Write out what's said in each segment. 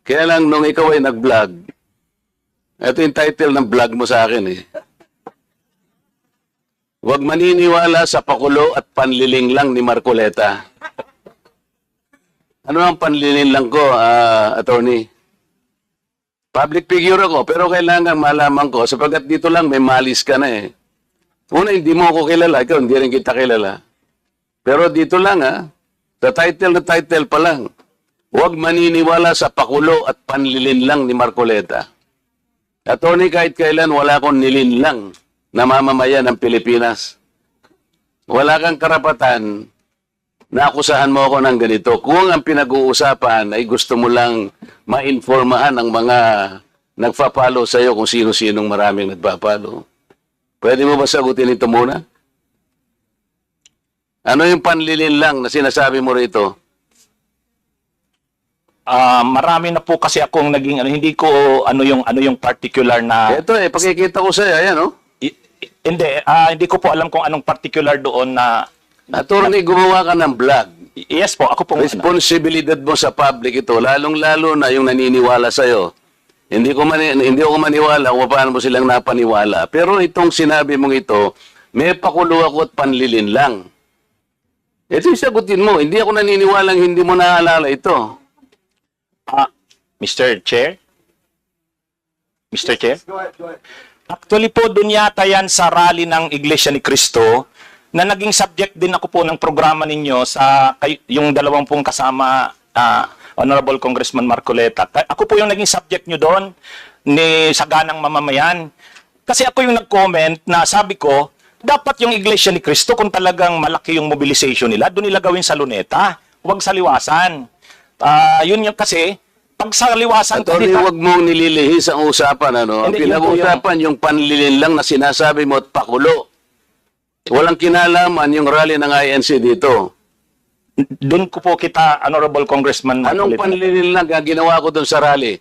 Kaya lang nung ikaw ay nag-vlog, ito yung title ng vlog mo sa akin eh. Huwag maniniwala sa pakulo at panliling lang ni Marcoleta. Ano ang panliling lang ko, attorney? Public figure ako, pero kailangan malaman ko, sapagkat dito lang may malis ka na eh. Una, hindi mo ako kilala, ikaw hindi rin kita kilala. Pero dito lang sa title na title pa lang, huwag maniniwala sa pakulo at panlilin lang ni Marcoleta. Attorney, kahit kailan wala akong nilinlang na mamamayan ng Pilipinas. Wala kang karapatan na akusahan mo ako ng ganito. Kung ang pinag-uusapan ay gusto mo lang ma-informahan ang mga nagpa-follow sa iyo kung sino-sinong maraming nagpa-follow. Pwede mo ba sagutin ito muna? Ano yung panlilin lang na sinasabi mo rito? Marami na po kasi akong naging hindi ko ano yung particular na Ito pakikita ko sa iyo, ayan hindi ko po alam kung anong particular doon na Attorney, gumawa ka ng vlog. yes po, ako po Responsibilidad mo sa public ito, lalong-lalo na yung naniniwala sa iyo. Hindi ako maniwala kung paano mo silang napaniwala. Pero itong sinabi mong ito, may pakulo ako at panlilin lang. Ito yung sagutin mo. Hindi ako naniniwalang hindi mo naalala ito. Mr. Chair? Mr. Chair? Actually po, dun yata yan sa rally ng Iglesia ni Cristo na naging subject din ako po ng programa ninyo sa yung dalawang pong kasama Honorable Congressman Marcoleta. Ako po yung naging subject nyo doon ni Saganang Mamamayan. Kasi ako yung nag-comment na sabi ko, dapat yung Iglesia ni Cristo kung talagang malaki yung mobilization nila, doon nila gawin sa Luneta, huwag sa Liwasan. Yun yung kasi, pag sa Liwasan... Attorney, huwag mong nililihis ang usapan. Ang Hindi, pinag-uusapan yung panlilin lang na sinasabi mo at pakulo. Walang kinalaman yung rally ng INC dito. Doon ko po kita, Honorable Congressman Marcoleta. Anong panlilin lang ang ginawa ko doon sa rally?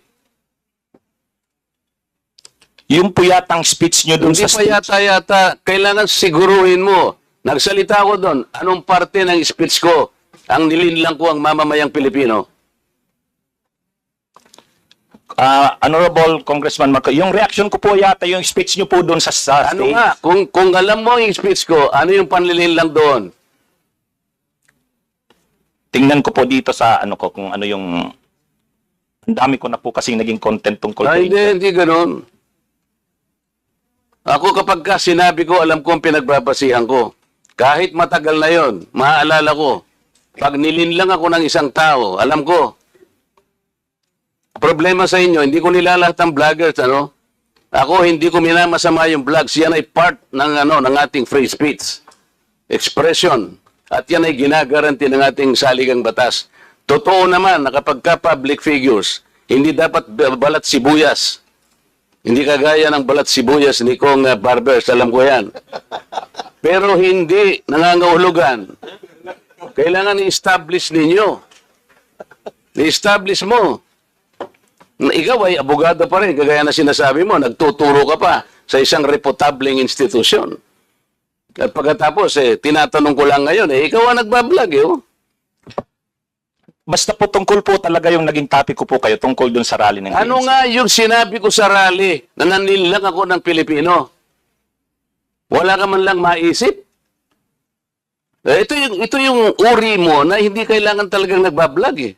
Yung po yatang speech nyo doon Hindi sa pa speech. yata, kailangan siguruhin mo. Nagsalita ko doon, anong parte ng speech ko ang nilinlang ko ang mamamayang Pilipino? Honorable Congressman Marcoleta, yung reaction ko po yata yung speech nyo po doon sa Ano stage. nga, kung alam mo yung speech ko, ano yung panlilinlang doon? Tingnan ko po dito sa kung ano yung... Ang dami ko na po kasing naging content tungkol po. Hindi ganun. Ako kapag sinabi ko, alam ko ang pinagbabasihan ko. Kahit matagal na yon, maaalala ko. Pag nilinlang ako ng isang tao, alam ko. Problema sa inyo, hindi ko nilalahat ang vloggers, Ako, hindi ko minamasama yung vlogs. Yan ay part ng ating free speech. Expression. At yan ay ginagaranti ng ating saligang batas. Totoo naman na kapag ka-public figures, hindi dapat balat sibuyas. Hindi kagaya ng balat sibuyas ni Kong Barbers, alam ko yan. Pero hindi nangangahulugan. Kailangan i-establish ninyo. I-establish mo. Ikaw ay abogado pa rin, kagaya na sinasabi mo, nagtuturo ka pa sa isang reputabling institusyon. At pagkatapos, tinatanong ko lang ngayon, ikaw ang nagbablog, Basta po tungkol po talaga yung naging topic ko po kayo tungkol dun sa rally ng Ano ANC. nga yung sinabi ko sa rally na nanilang ako ng Pilipino? Wala ka man lang maisip? Ito yung uri mo na hindi kailangan talagang nagbablog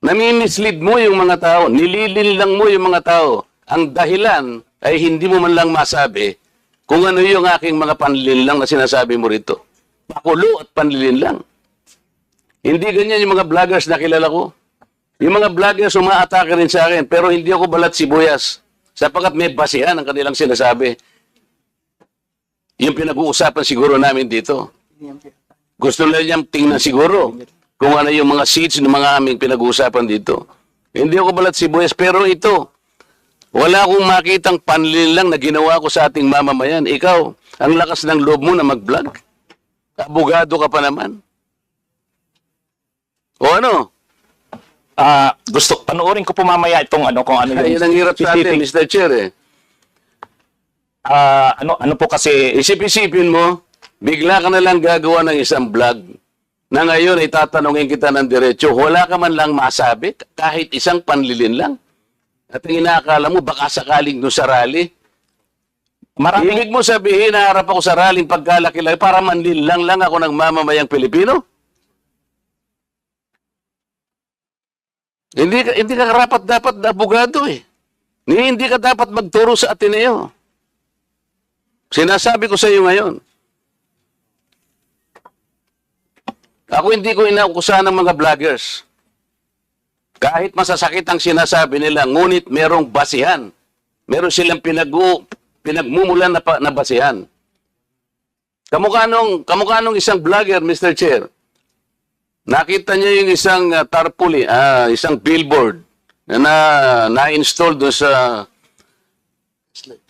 Nami-mislead mo yung mga tao, nilililang mo yung mga tao. Ang dahilan ay hindi mo man lang masabi kung ano yung aking mga panlilinlang na sinasabi mo rito. Pakulo at panlilinlang. Hindi ganyan yung mga vloggers na kilala ko. Yung mga vloggers umaatake rin sa akin, pero hindi ako balat sibuyas. Sapagkat may basihan ang kanilang sinasabi. Yung pinag-uusapan siguro namin dito. Gusto lang niyang tingnan siguro kung ano yung mga seeds ng mga aming pinag-uusapan dito. Hindi ako balat sibuyas, pero ito, wala akong makitang panlilang na ginawa ko sa ating mamamayan. Ikaw, ang lakas ng loob mo na mag-vlog. Abogado ka pa naman. O ano? Gusto, panoorin ko po mamaya itong kung ano yung... Ayun ang hirap sa atin, Mr. Chair ano po kasi... Isip-isipin mo, bigla ka na lang gagawa ng isang vlog. na ngayon ay tatanungin kita ng diretso, wala ka man lang masabi, kahit isang panlilin lang. At ang inaakala mo, baka sakaling doon sa rally. Maraming Ibig mo sabihin, naharap ako sa rallying pagkalaki-laki para manlilang lang ako ng mamamayang Pilipino? Hindi ka karapat dapat na abogado eh. Hindi ka dapat magturo sa Ateneo. Sinasabi ko sa iyo ngayon. Ako hindi ko inaukusahan ng mga vloggers. Kahit masasakit ang sinasabi nila, ngunit merong basihan. Meron silang pinagmumulan na basihan. Kamukha nung isang vlogger, Mr. Chair. Nakita niya yung isang tarpaulin, isang billboard na-install doon sa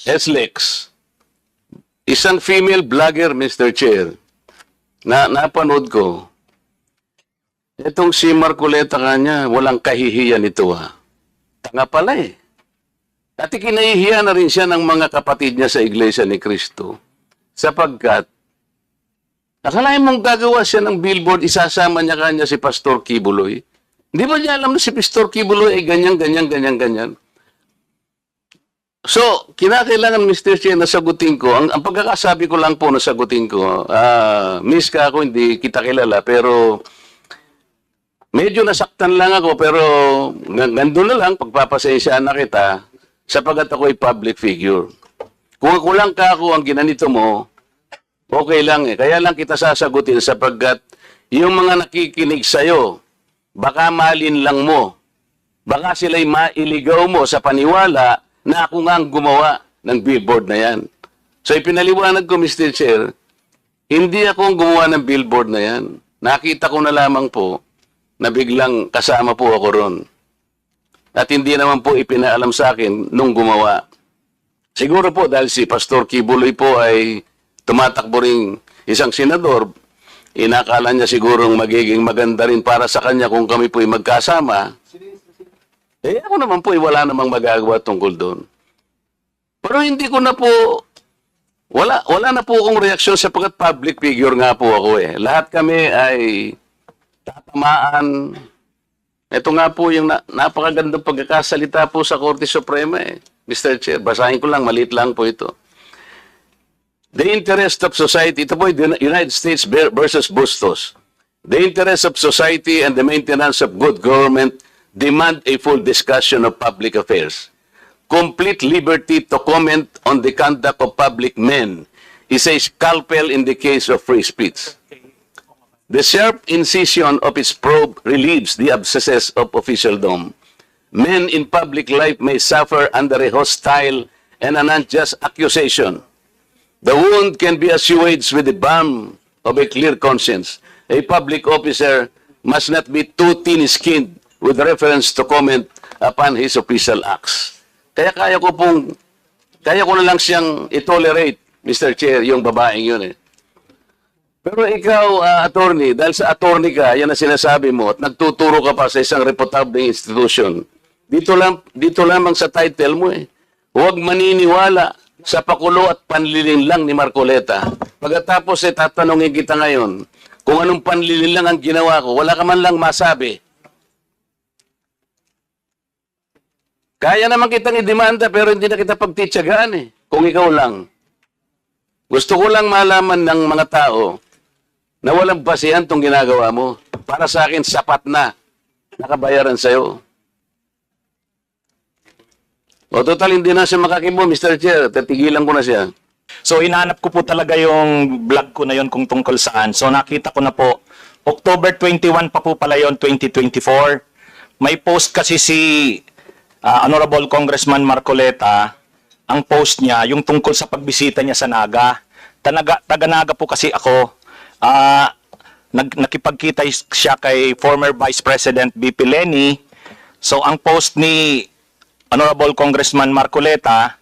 SLEX. Isang female vlogger, Mr. Chair, na napanood ko. Itong si Marcoleta kanya, walang kahihiyan ito ha. Tanga pala eh. At ikinahihiya na rin siya ng mga kapatid niya sa Iglesia ni Cristo. Sapagkat, akalain mong gagawa siya ng billboard, isasama niya kanya si Pastor Kibuloy. Hindi ba niya alam na si Pastor Kibuloy ay ganyan. So, kinakailangan, Mr. Chair, na sagutin ko. Ang pagkakasabi ko lang po na sagutin ko, miss ka ako, hindi kita kilala, pero medyo nasaktan lang ako, pero nandun na lang, pagpapasensyaan na kita, sapagat ako ay public figure. Kung ako lang ka ako ang ginanito mo, okay lang eh. Kaya lang kita sasagutin sapagkat yung mga nakikinig sa'yo, baka malin lang mo. Baka sila'y mailigaw mo sa paniwala na ako nga ang gumawa ng billboard na yan. So ipinaliwanag ko, Mr. Chair, hindi ako ang gumawa ng billboard na yan. Nakita ko na lamang po na biglang kasama po ako ron. At hindi naman po ipinaalam sa akin nung gumawa. Siguro po dahil si Pastor Kibuloy po ay tumatakbo ring isang senador, inakala niya sigurong magiging maganda rin para sa kanya kung kami po ay magkasama. Eh ako naman po ay wala namang magagawa tungkol doon. Pero hindi ko na po, wala na po akong reaksyon sapagkat public figure nga po ako eh. Lahat kami ay tatamaan. Ito nga po yung napakagandang pagkakasalita po sa Korte Suprema eh. Mr. Chair, basahin ko lang, maliit lang po ito. The interest of society, ito po yung United States versus Bustos. The interest of society and the maintenance of good government demand a full discussion of public affairs. Complete liberty to comment on the conduct of public men is a scalpel in the case of free speech. The sharp incision of its probe relieves the abscesses of officialdom. Men in public life may suffer under a hostile and an unjust accusation. The wound can be assuaged with the balm of a clear conscience. A public officer must not be too thin-skinned with reference to comment upon his official acts. Kaya ko na lang siyang i-tolerate, Mr. Chair, yung babaeng yun eh. Pero ikaw, attorney, dahil sa attorney ka, yan ang sinasabi mo, at nagtuturo ka pa sa isang reputable institution, dito lamang sa title mo eh, huwag maniniwala sa pakulo at panlilin lang ni Marcoleta. Pagkatapos tatanungin kita ngayon, kung anong panlilin lang ang ginawa ko, wala ka man lang masabi. Kaya naman kitang idemanda pero hindi na kita pagtitsagaan eh, kung ikaw lang. Gusto ko lang malaman ng mga tao na walang basihan tong ginagawa mo. Para sa akin, sapat na nakabayaran sa'yo. O total, hindi na siya makakibo, Mr. Chair. Tatigilan ko na siya. So hinanap ko po talaga yung vlog ko na yon kung tungkol saan. So nakita ko na po, October 21 pa po pala yon, 2024. May post kasi si Honorable Congressman Marcoleta, ang post niya, yung tungkol sa pagbisita niya sa Naga. Taga-Naga po kasi ako. Nakipagkita siya kay former Vice President BP Leni. So ang post ni Honorable Congressman Marcoleta,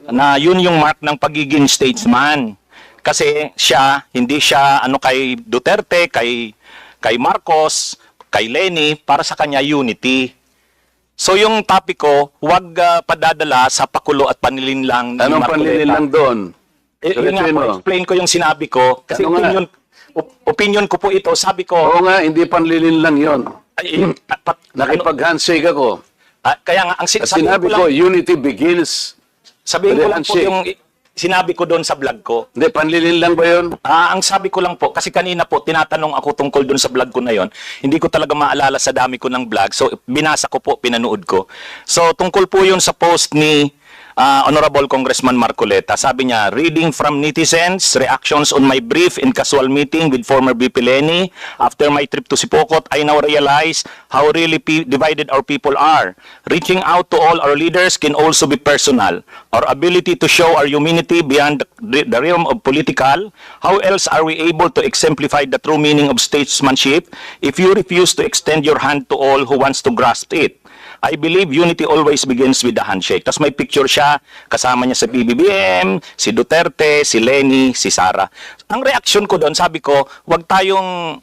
na yun yung mark ng pagiging statesman. Kasi siya, hindi siya kay Duterte, kay Marcos, kay Leni, para sa kanya unity. So yung topic ko, huwag padadala sa pakulo at panlilinlang ni Anong Marcoleta. panlilin lang doon? Yun nga po, explain ko yung sinabi ko. Kasi opinion ko po ito. Sabi ko, Oo nga, hindi panlilin lang yon. ay, Nakipag-handshake ako. kaya nga, ang At sabihin sinabi ko lang, ko, unity begins. sabihin ko lang po handshake. yung sinabi ko doon sa vlog ko. Hindi, panlilin lang ba yun? Ang sabi ko lang po, kasi kanina po, tinatanong ako tungkol doon sa vlog ko na yon. Hindi ko talaga maalala sa dami ko ng vlog. So, binasa ko po, pinanood ko. So, tungkol po yun sa post ni Honorable Congressman Marcoleta. Sabi niya, reading from netizens, reactions on my brief and casual meeting with former VP Lenny. After my trip to Sipokot, I now realize how really divided our people are. Reaching out to all our leaders can also be personal. Our ability to show our humanity beyond the realm of political. How else are we able to exemplify the true meaning of statesmanship if you refuse to extend your hand to all who wants to grasp it? I believe unity always begins with the handshake. Tapos may picture siya, kasama niya sa PBBM, si Duterte, si Lenny, si Sara. Ang reaksyon ko doon, sabi ko, wag tayong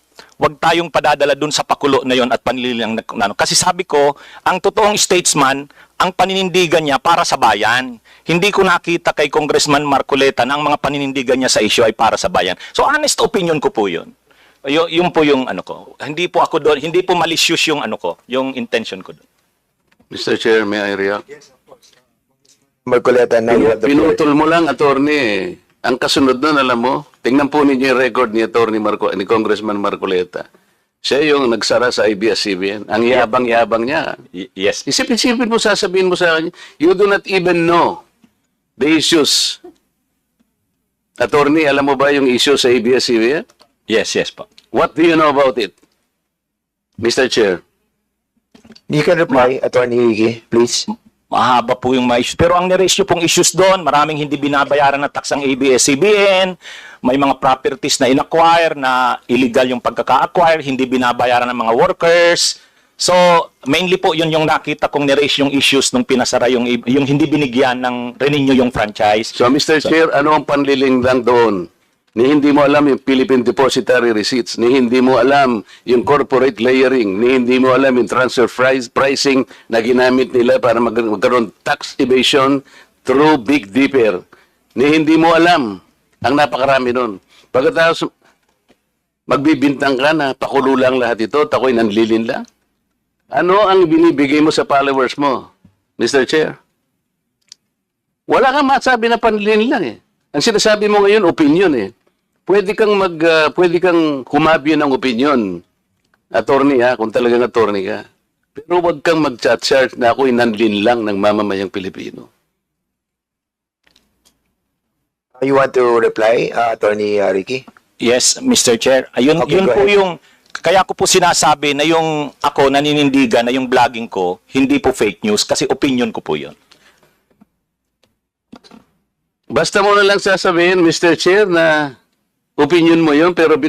padadala doon sa pakulo na yon at panlilang na. Kasi sabi ko, ang totoong statesman, ang paninindigan niya para sa bayan. Hindi ko nakita kay Congressman Marcoleta na ang mga paninindigan niya sa issue ay para sa bayan. So honest opinion ko po yun. Yun po yung ano ko. Hindi po ako doon, hindi po malicious yung ano ko, yung intention ko doon. Mr. Chair, may I react? Marcoleta, now you have the floor. Pinutol mo lang, attorney. Ang kasunod nun, alam mo, tingnan po ninyo yung record ni attorney ni Congressman Marcoleta. Siya yung nagsara sa ABS-CBN. Ang yabang-yabang niya. Yes. Isip-isipin mo, sasabihin mo sa akin, you do not even know the issues. Attorney, alam mo ba yung issue sa ABS-CBN? Yes po. What do you know about it? Mr. Chair. You can reply, Attorney Ricky, please. Mahaba po yung mga issues. Pero ang niraise nyo pong issues doon, maraming hindi binabayaran na tax ang ABS-CBN, may mga properties na in-acquire na illegal yung pagkaka-acquire, hindi binabayaran ng mga workers. So, mainly po yun yung nakita kong niraise yung issues nung pinasara yung hindi binigyan ng renew yung franchise. So, Mr. Chair, ano ang panliling lang doon? Ni hindi mo alam yung Philippine Depositary Receipts, ni hindi mo alam yung corporate layering, ni hindi mo alam yung transfer pricing na ginamit nila para magkaroon tax evasion through Big Dipper. Ni hindi mo alam ang napakarami nun. Pagkatapos, magbibintang ka na, pakulo lang lahat ito, tako'y nanlilin lang. Ano ang binibigay mo sa followers mo, Mr. Chair? Wala kang masabi na panlilin lang eh. Ang sinasabi mo ngayon, opinion eh. Pwede kang humabi ng opinion, attorney ha, kung talagang attorney ka. Pero wag kang mag-chat-chat na ako'y nanlin lang ng mamamayang Pilipino. You want to reply, Attorney Ricky? Yes, Mr. Chair. Ayun, Okay, yun go po ahead. yung, kaya ko po sinasabi na yung ako naninindigan na yung vlogging ko, hindi po fake news kasi opinion ko po yun. Basta mo na lang sasabihin, Mr. Chair, na opinion mo yun, pero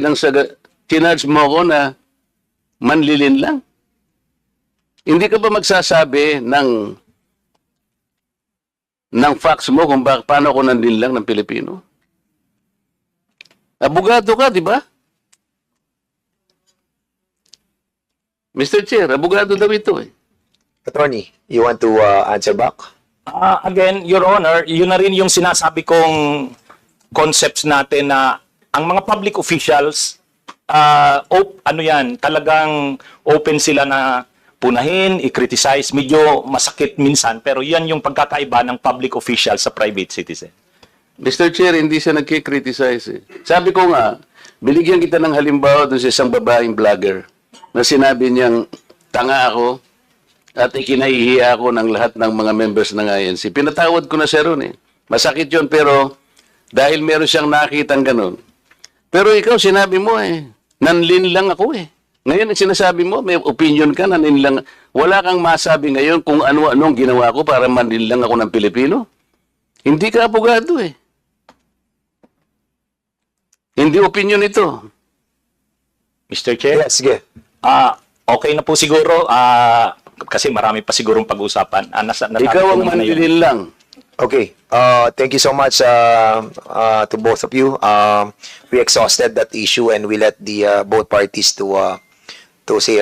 kinarge mo ako na manlilin lang. Hindi ka ba magsasabi ng facts mo kung paano ako nanlilin lang ng Pilipino? Abogado ka, di ba? Mr. Chair, abogado daw ito eh. Attorney, you want to answer back? Again, Your Honor, yun na rin yung sinasabi kong concepts natin na ang mga public officials, talagang open sila na punahin, i-criticize. Medyo masakit minsan, pero yan yung pagkakaiba ng public official sa private citizen. Mr. Chair, hindi siya nagkikriticize eh. Sabi ko nga, binigyan kita ng halimbawa dun sa isang babaeng vlogger na sinabi niyang tanga ako at ikinahihiya ako ng lahat ng mga members ng INC. Pinatawad ko na siya ron eh. Masakit yun pero dahil meron siyang nakitang ganun. Pero ikaw, sinabi mo eh, nanlin lang ako eh. Ngayon, sinasabi mo, may opinion ka, nanlin lang. Wala kang masabi ngayon kung ano-anong ginawa ko para manlin lang ako ng Pilipino. Hindi ka abogado eh. Hindi opinion ito. Mr. Chair? Yes, sige. Okay na po siguro. Kasi marami pa sigurong pag-usapan. Ikaw ang manlilin lang. Okay. Thank you so much to both of you. We exhausted that issue and we let the both parties to say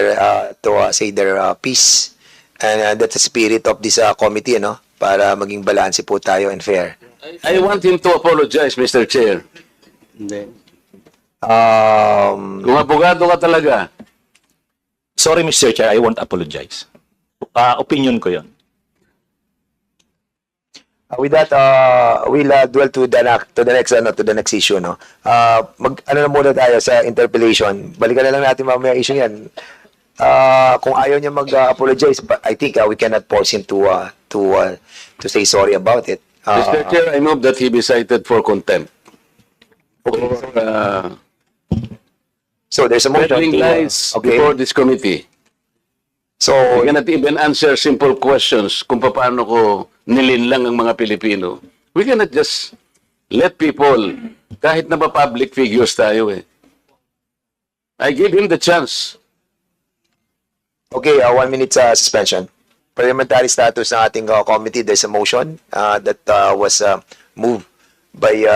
their piece. And that's the spirit of this committee, no? Para maging balanse po tayo and fair. I want him to apologize, Mr. Chair. Kung abogado ka talaga, Sorry, Mr. Chair, I won't apologize. Opinion ko yon. With that, we'll dwell to the next issue, no. Ano na muna tayo sa interpellation. Balikan na lang natin mamaya issue yan. Kung ayaw niya mag-apologize, but I think we cannot force him to say sorry about it. Mr. Chair, I move that he be cited for contempt. So there's a motion Peddling to, lies okay. before this committee. So I cannot even answer simple questions kung paano ko nilinlang ang mga Pilipino. We cannot just let people, kahit na ba public figures tayo eh. I give him the chance. okay, 1 minute suspension. Parliamentary status ng ating committee. There's a motion that was moved by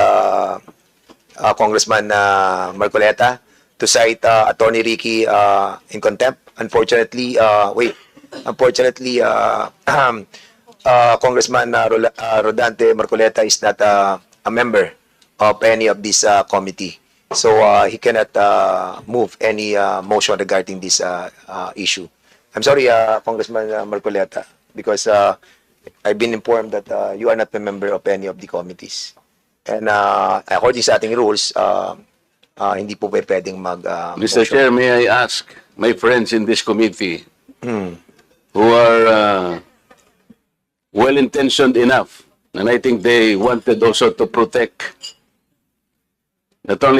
Congressman Marcoleta to cite Attorney Ricky in contempt. Unfortunately, Congressman Rodante Marcoleta is not a member of any of this committee. So he cannot move any motion regarding this issue. I'm sorry, Congressman Marcoleta, because I've been informed that you are not a member of any of the committees. And according sa ating rules, hindi po pwedeng mag Mr. motion. Chair, may I ask my friends in this committee who are well-intentioned enough, and I think they wanted also to protect not only